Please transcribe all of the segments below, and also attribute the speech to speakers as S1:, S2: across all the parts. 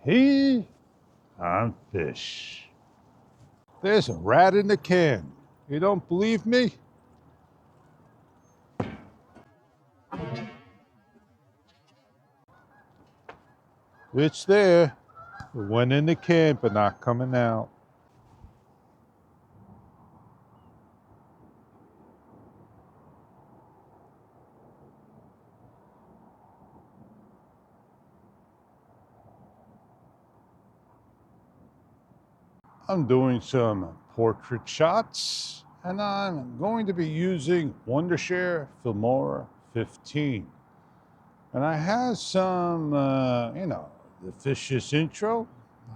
S1: Hey, I'm Fish. There's a rat in the can. You don't believe me? It's there. It went in the can, but not coming out. I'm doing some portrait shots, and I'm going to be using Wondershare Filmora 15. And I have some, the Fish's intro.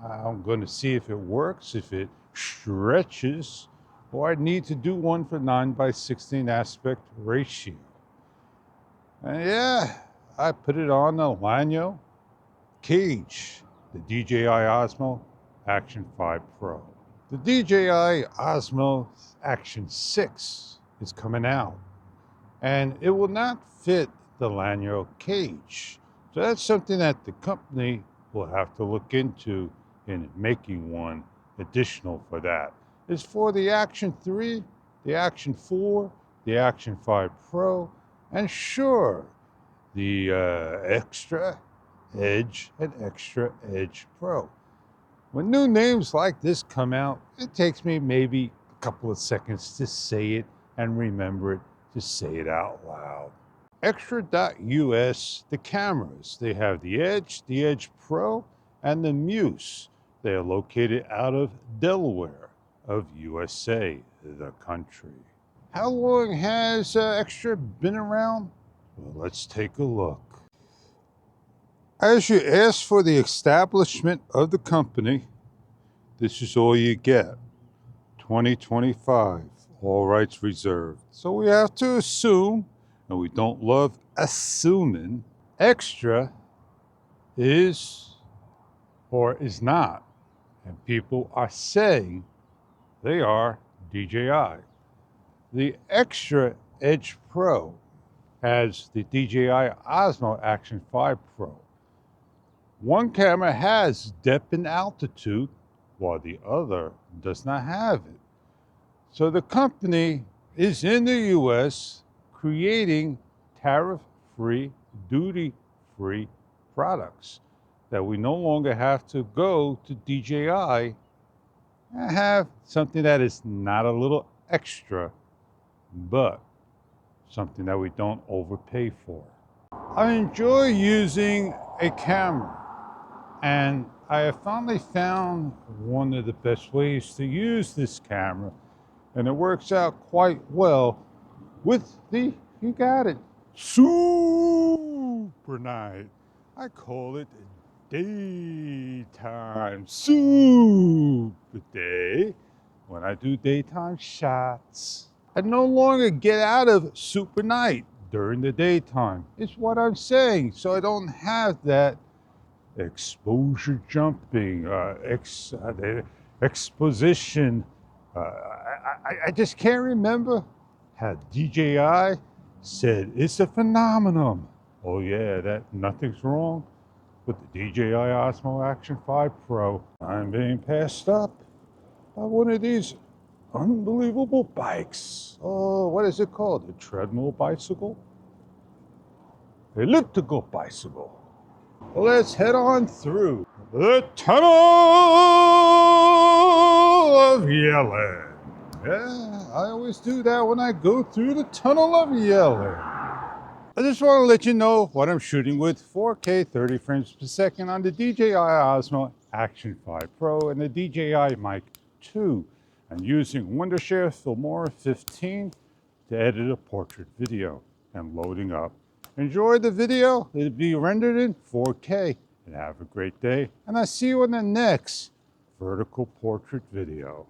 S1: I'm going to see if it works, if it stretches, or I need to do one for 9:16 aspect ratio. And yeah, I put it on the Lenovo cage, the DJI Osmo Action 5 Pro. The DJI Osmo Action 6 is coming out, and it will not fit the Lanyard cage. So that's something that the company will have to look into in making one additional for that. It's for the Action 3, the Action 4, the Action 5 Pro, and sure, the Extra Edge and Extra Edge Pro. When new names like this come out, it takes me maybe a couple of seconds to say it and remember it, to say it out loud. Extra.us, the cameras. They have the Edge Pro, and the Muse. They are located out of Delaware of USA, the country. How long has Extra been around? Well, let's take a look. As you ask for the establishment of the company, this is all you get. 2025, all rights reserved. So we have to assume, and we don't love assuming, Extra is or is not. And people are saying they are DJI. The Extra Edge Pro has the DJI Osmo Action 5 Pro. One camera has depth and altitude, while the other does not have it. So the company is in the US creating tariff-free, duty-free products that we no longer have to go to DJI and have something that is not a little extra, but something that we don't overpay for. I enjoy using a camera, and I have finally found one of the best ways to use this camera, and it works out quite well with the, you got it, super night. I call it daytime super day when I do daytime shots. I no longer get out of super night during the daytime, is what I'm saying. So I don't have that exposure jumping, exposition. I just can't remember how DJI said it's a phenomenon. Oh yeah, that nothing's wrong with the DJI Osmo Action 5 Pro. I'm being passed up by one of these unbelievable bikes. Oh, what is it called? A treadmill bicycle? Elliptical bicycle. Let's head on through the tunnel of yelling. Yeah, I always do that when I go through the tunnel of yelling. I just want to let you know what I'm shooting with: 4K 30 frames per second on the DJI Osmo Action 5 Pro and the DJI Mic 2. I'm using Wondershare Filmora 15 to edit a portrait video and loading up. Enjoy the video. It'll be rendered in 4K. And have a great day. And I'll see you in the next vertical portrait video.